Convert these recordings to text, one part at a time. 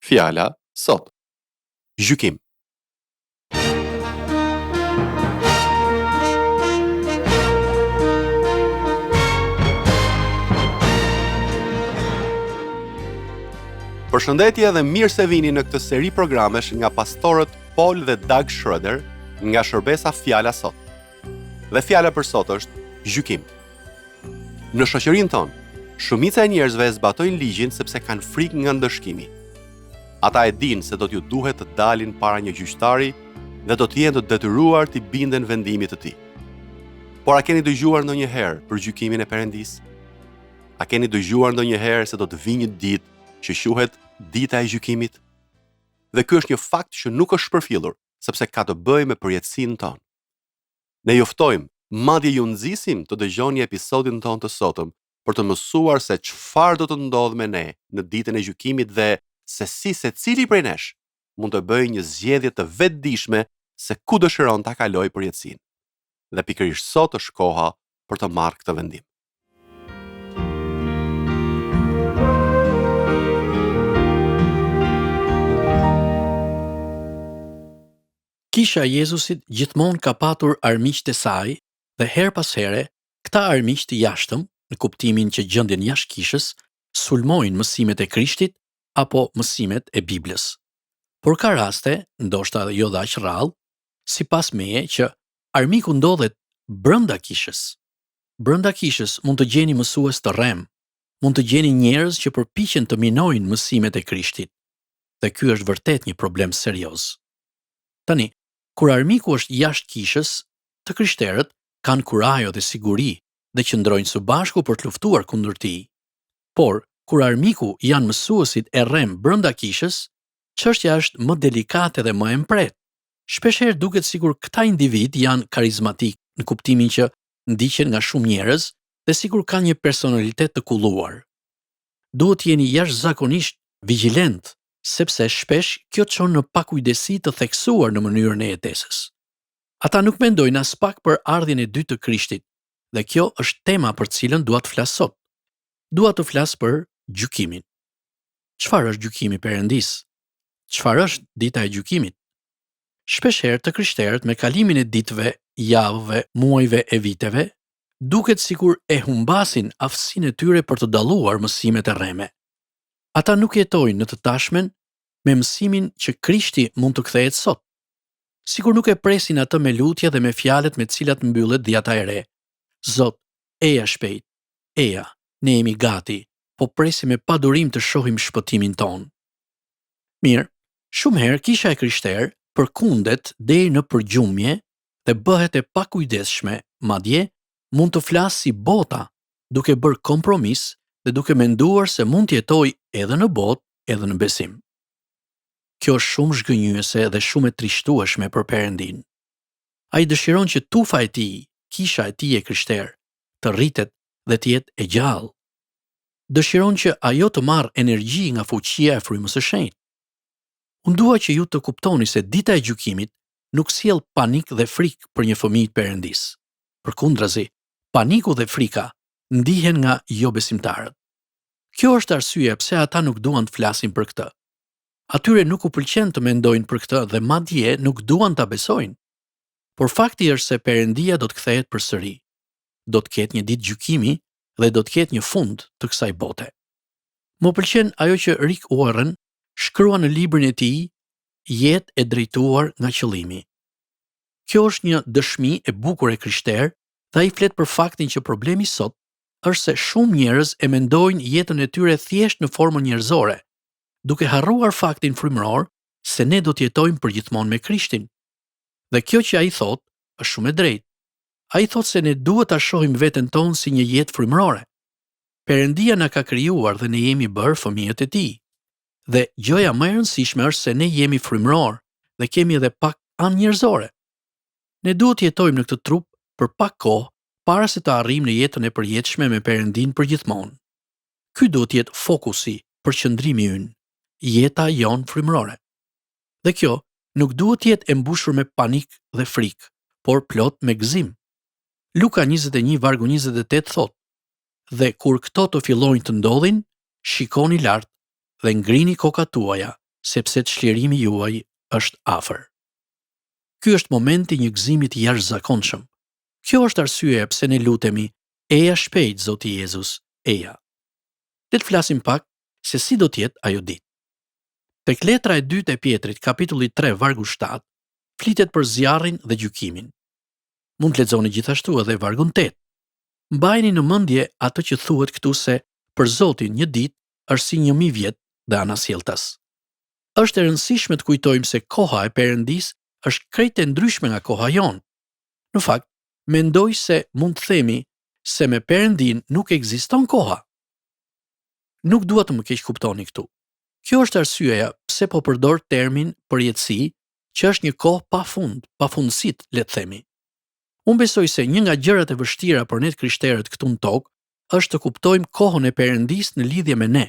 Fjala sot. Gjykim. Përshëndetje dhe mirë se vini në këtë seri programesh nga pastorët Paul dhe Doug Schroeder nga shërbesa Fjala sot. Dhe fjala për sot është gjykim. Në shoqërinë tonë, shumica e njerëzve zbatojnë ligjin sepse kanë frikë nga ndëshkimi. Ata e dinë se do t'ju duhet të dalin para një gjyqtari dhe do të jenë të detyruar të binden vendimit të tij. Por a keni dëgjuar ndonjëherë për gjykimin e Perëndis? A keni dëgjuar ndonjëherë se do të vijë një ditë që quhet dita e gjykimit? Dhe ky është një fakt që nuk është shpërfillur, sepse ka të bëjë me përjetësinë tonë. Ne ju ftojmë, madje ju nxisim të dëgjoni episodin tonë të sotëm për të mësuar se çfarë do të ndodhë me ne në ditën e gjykimit dhe se si secili prej nesh mund të bëjë një zgjedhje të vetëdijshme se ku dëshiron ta kalojë përjetësinë. Dhe pikërisht sot është koha për të marrë këtë vendim. Kisha e Jezusit gjithmonë ka patur armiqtë e saj dhe her pas here, këta armiq të jashtëm, në kuptimin që gjenden jashtë kishës, sulmojnë mësimet e Krishtit apo mësimet e Biblës. Por ka raste, ndoshta jo dhe aq rrallë, sipas meje që armiku ndodhet brenda kishës. Brenda kishës mund të gjeni mësues të rrem, mund të gjeni njerëz që përpiqen të minojnë mësimet e Krishtit. Dhe ky është vërtet një problem serioz. Tani, kur armiku është jashtë kishës, të krishterët kanë kurajo dhe siguri dhe qëndrojnë së bashku për të luftuar kundër tij. Por, kur armiku janë mësuesit e rrem brenda kishës, çështja është më delikate dhe më e mpret. Shpeshherë duket sikur këta individ janë karizmatik, në kuptimin që ndiqen nga shumë njerëz dhe sikur kanë një personalitet të kulluar. Duhet jeni jashtëzakonisht vigjilent, sepse shpesh kjo çon në pakujdesi të theksuar në mënyrën e jetesës. Ata nuk mendojnë as pak për ardhjen e dytë të Krishtit, dhe kjo është tema për cilën dua të flas sot. Dua të flas për gjykimin. Çfarë është gjykimi i Perëndis? Çfarë është dita e gjykimit? Shpeshherë të krishterët me kalimin e ditëve, javëve, muajve e viteve, duket sikur e humbasin aftësinë e tyre për të dalluar mësimet e rreme. Ata nuk jetojnë në të tashmen me mësimin që Krishti mund të kthehet sot. Sikur nuk e presin atë me lutje dhe me fjalët me të cilat mbyllet dhjata e re. Zot, eja shpejt, eja, ne jemi gati, po presim me padurim të shohim shpëtimin ton. Mirë, shumë herë kisha e krishterë përkundet deri në përgjumje dhe bëhet e pakujdesshme, madje mund të flasë si bota, duke bërë kompromis dhe duke menduar se mund të jetojë edhe në botë, edhe në besim. Kjo është shumë zhgënjyese dhe shumë e trishtueshme për Perëndin. Ai dëshiron që tufa e tij, kisha e tij e krishterë, të rritet dhe të jetë e gjallë. Dëshiron që ajo të marrë energji nga fuqia e frymës së shenjtë. Unë dua që ju të kuptoni se dita e gjykimit nuk sjell panik dhe frikë për një fëmijë të Perëndis. Përkundrazi, paniku dhe frika ndihen nga jo besimtarët. Kjo është arsyeja pse ata nuk duan të flasin për këtë. Atyre nuk u pëlqen të mendojnë për këtë dhe madje nuk duan ta besojnë. Por fakti është se Perëndia do të kthehet përsëri. Do të ketë një ditë gjykimi dhe do të ketë një fund të kësaj bote. Më pëlqen ajo që Rick Warren shkrua në librin e tij Jetë e drejtuar nga qëllimi. Kjo është një dëshmi e bukur e krishterë dhe ai flet për faktin që problemi sot është se shumë njerëz e mendojnë jetën e tyre thjesht në formën njerëzore, duke harruar faktin frymëror se ne do të jetojmë përgjithmonë me Krishtin. Dhe kjo që ai thot është shumë e drejtë. Ai thot se ne duhet ta shohim veten tonë si një jetë frymërore. Perëndia na ka krijuar dhe ne jemi bërë fëmijët e tij. Dhe gjëja më e rëndësishme është se ne jemi frymëror dhe kemi edhe pak anë njerëzore. Ne duhet të jetojmë në këtë trup për pak kohë para se të arrijmë në jetën e përjetshme me Perëndin përgjithmonë. Ky duhet të jetë fokusi, përqendrimi ynë, jeta jon frymërore. Dhe kjo nuk duhet të jetë e mbushur me panik dhe frikë, por plot me gëzim. Luka 21:28 thot: "Dhe kur këto të fillojnë të ndodhin, shikoni lart dhe ngrini kokat tuaja, sepse çlirimi juaj është afër. Ky është momenti një gëzimi i jashtëzakonshëm. Kjo është arsyeja pse ne lutemi: Eja shpejt, Zoti Jezus, eja. Le të flasim pak se si do të jetë ajo ditë. Tek letra e dytë e Pjetrit, kapitulli 3, vargu 7, flitet për zjarrin dhe gjykimin. Mund të lexoni gjithashtu edhe vargun 8. Mbajini në mendje atë që thuhet këtu se për Zotin një ditë është si 1000 vjet dhe anasjelltas. Është e rëndësishme të kujtojmë se koha e Perëndis është krejt e ndryshme nga koha jonë. Në fakt, mendoj se mund të themi se me Perëndin nuk ekziston koha. Nuk dua të më keq kuptoni këtu. Kjo është arsyeja pse po përdor termin përjetësi, që është një kohë pafund, pafundësit, le të themi. Unë besoj se një nga gjërat e vështira për ne krishterët këtu në tokë është të kuptojmë kohën e Perëndis në lidhje me ne,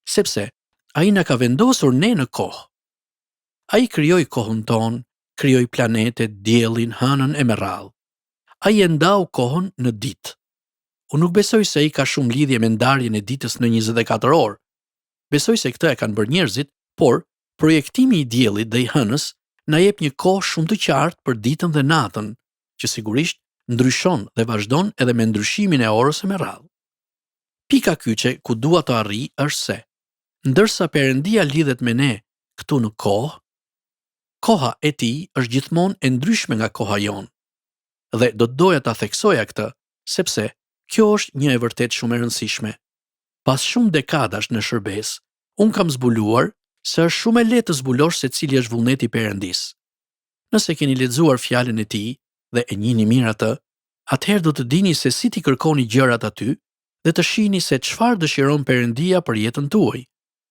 sepse ai na ka vendosur ne në kohë. Ai krijoi kohën tonë, krijoi planetet, diellin, hënën e me radhë. Ai e ndau kohën në ditë. Unë nuk besoj se ai ka shumë lidhje me ndarjen e ditës në 24 orë. Besoj se këtë e kanë bërë njerëzit, por projektimi i diellit dhe i hënës na jep një kohë shumë të qartë për ditën dhe natën, që sigurisht ndryshon dhe vazhdon edhe me ndryshimin e orës së me radhë. Pika kyçe ku dua të arrij është se, ndërsa Perëndia lidhet me ne këtu në kohë, koha e tij është gjithmonë e ndryshme nga koha jonë. Dhe do të doja ta theksoja këtë, sepse kjo është një e vërtet shumë e rëndësishme. Pas shumë dekadash në shërbes, unë kam zbuluar se është shumë e lehtë të zbulosh se cili është vullneti i Perëndis. Nëse keni lexuar fjalën e tij dhe e njihni mirë atë, atëherë do të dini se si ti kërkoni gjërat aty dhe të shihni se çfarë dëshiron Perëndia për jetën tuaj,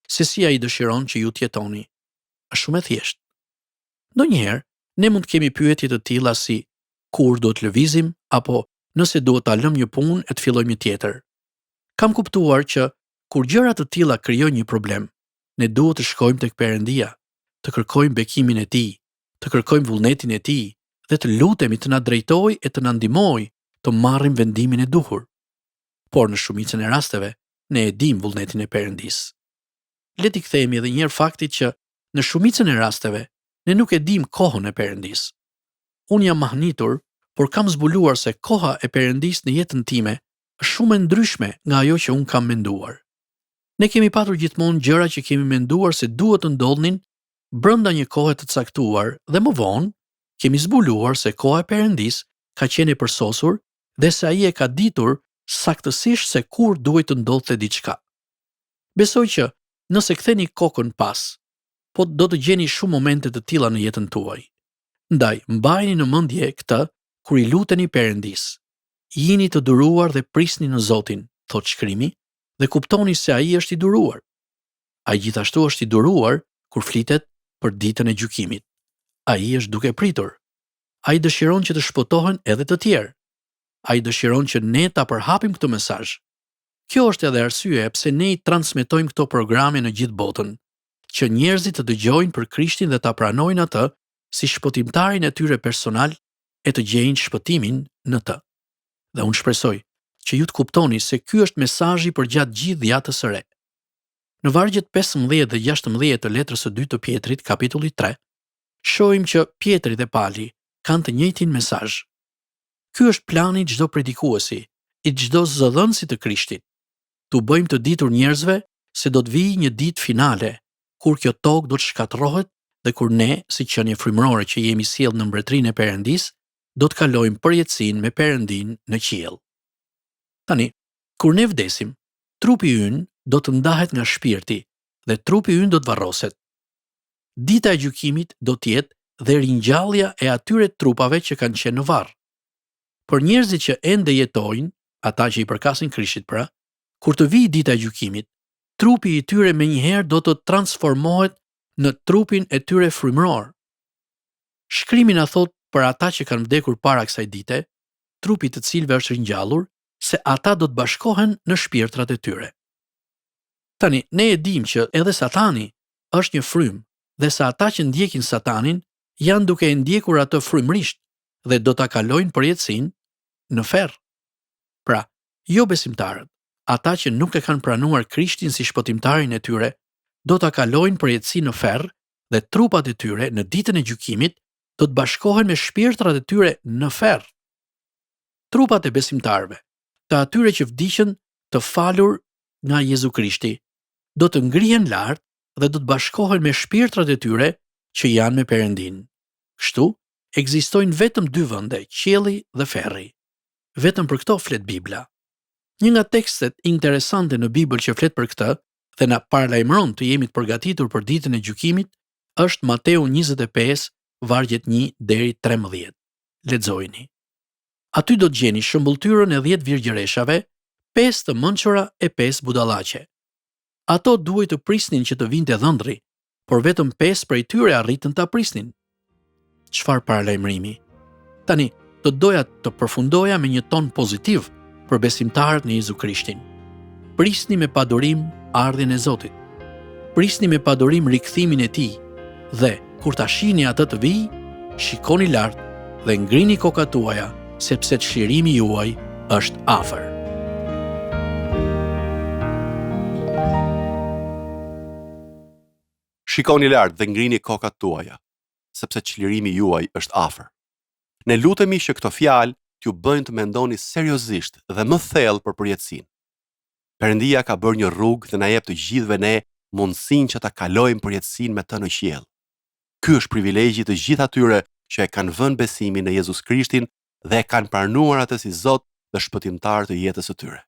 se si ai dëshiron që ju të jetoni. Është shumë e thjeshtë. Ndonjëherë, ne mund të kemi pyetje të tilla si: kur do të lëvizim, apo nëse duhet ta lëm një punë e të fillojmë një tjetër. Kam kuptuar që kur gjëra të tilla krijojnë një problem, ne duhet të shkojmë tek Perëndia, të kërkojmë bekimin e tij, të kërkojmë vullnetin e tij dhe të lutemi të na drejtojë e të na ndihmojë të marrim vendimin e duhur. Por në shumicën e rasteve, ne e dimë vullnetin e Perëndis. Le t'i kthehemi edhe një herë faktit që në shumicën e rasteve ne nuk e dimë kohën e Perëndis. Unë jam mahnitur, por kam zbuluar se koha e Perëndis në jetën time është shumë e ndryshme nga ajo që unë kam menduar. Ne kemi patur gjithmonë gjëra që kemi menduar se duhet të ndodhnin brenda një kohe të caktuar dhe më vonë kemi zbuluar se koha e Perëndis ka qenë e përsosur dhe se ai e ka ditur saktësisht se kur duhet të ndodhte diçka. Besoj që nëse ktheni kokën pas, po do të gjeni shumë momente të tilla në jetën tuaj. Ndaj, mbajini në mendje këtë kur i luteni Perëndis. Jini të duruar dhe prisni në Zotin, thot shkrimi, dhe kuptoni se ai është i duruar. Ai gjithashtu është i duruar kur flitet për ditën e gjykimit. Ai është duke pritur. Ai dëshiron që të shpëtohen edhe të tjerë. Ai dëshiron që ne ta përhapim këtë mesazh. Kjo është edhe arsyeja pse ne i transmetojmë këto programe në gjithë botën, që njerëzit të dëgjojnë për Krishtin dhe ta pranojnë atë si shpëtimtarin e tyre personal e të gjejnë shpëtimin në të. Dhe unë shpresoj që ju të kuptoni se ky është mesazhi për gjatë gjithë dhjatës së re. Në vargjet 15 dhe 16 të letrës së dytë të Pjetrit, kapitulli 3, shohim që Pjetri dhe Pali kanë të njëjtin mesazh. Ky është plani i çdo predikuesi, i çdo zëdhënësi të Krishtit. Tu bëjmë të ditur njerëzve se do të vijë një ditë finale, kur kjo tokë do të shkatërrohet dhe kur ne, si qenie frymërore që jemi sjellë në mbretërinë e Perëndis, do të kalojmë përjetësinë me Perëndin në qiell. Tani, kur ne vdesim, trupi ynë do të ndahet nga shpirti dhe trupi ynë do të varroset. Dita e gjykimit do të jetë dhe ringjallja e atyre trupave që kanë qenë në varr. Për njerëzit që ende jetojnë, ata që i përkasin Krishtit pra, kur të vijë dita e gjykimit, trupi i tyre menjëherë do të transformohet në trupin e tyre frymëror. Shkrimi na thot për ata që kanë vdekur para kësaj dite, trupi të cilëve është ringjallur, se ata do të bashkohen në shpirtrat e tyre. Tani, ne e dim që edhe Satani është një frymë dhe se ata që ndjekin Satanin janë duke e ndjekur atë frymërisht dhe do ta kalojnë përjetësinë në ferr. Pra, jo besimtarët, ata që nuk e kanë pranuar Krishtin si shpëtimtarin e tyre, do ta kalojnë përjetësi në ferr dhe trupat e tyre në ditën e gjykimit do të bashkohen me shpirtrat e tyre në ferr. Trupat e besimtarëve, të atyre që vdiqën të falur nga Jezu Krishti, do të ngrihen lart dhe do të bashkohen me shpirtrat e tyre që janë me Perëndin. Kështu, ekzistojnë vetëm dy vende, qielli dhe ferri. Vetëm për këto flet Bibla. Një nga tekstet interesante në Bibël që flet për këtë dhe na paralajmëron të jemi të përgatitur për ditën e gjykimit është Mateu 25, vargjet 1 deri 13. Lexojini. Aty do të gjeni shëmbulltyrën e 10 virgjëreshave, 5 të mençura e 5 budallaqe. Ato duhet të prisnin që të vinte dhëndri, por vetëm 5 prej tyre arritën ta prisnin. Çfarë paralajmërimi? Tani, do doja të përfundoja me një ton pozitiv për besimtarët në Jezu Krishtin. Prisni me padurim ardhjen e Zotit. Prisni me padurim rikthimin e Tij dhe kur ta shihni atë të vijë, shikoni lart dhe ngrini kokat tuaja sepse çlirimi juaj është afër. Shikoni lart dhe ngrini kokat tuaja, sepse çlirimi juaj është afër. Ne lutemi që këto fjalë t'ju bëjnë të mendoni seriozisht dhe më thellë për përjetësinë. Perëndia ka bërë një rrugë dhe na jep të gjithëve ne mundësinë që ta kalojmë përjetësinë me të në qiell. Ky është privilegji të gjithë atyre që e kanë vënë besimin në Jezus Krishtin dhe e kanë pranuar atë si Zot dhe shpëtimtar të jetës së tyre.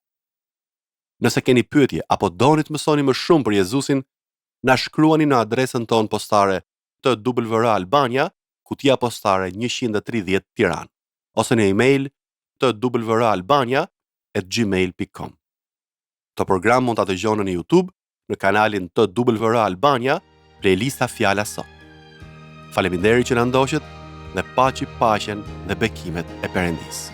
Nëse keni pyetje apo doni të mësoni më shumë për Jezusin, na shkruani në adresën tonë postare TWR Albania, kutia postare 130 Tiranë, ose në email twralbania@gmail.com. Këtë program mund ta dëgjoni në YouTube në kanalin TWR Albania, playlista Fjala Sot. Faleminderit që na ndoqët dhe paçi paqen dhe bekimet e Perëndisë.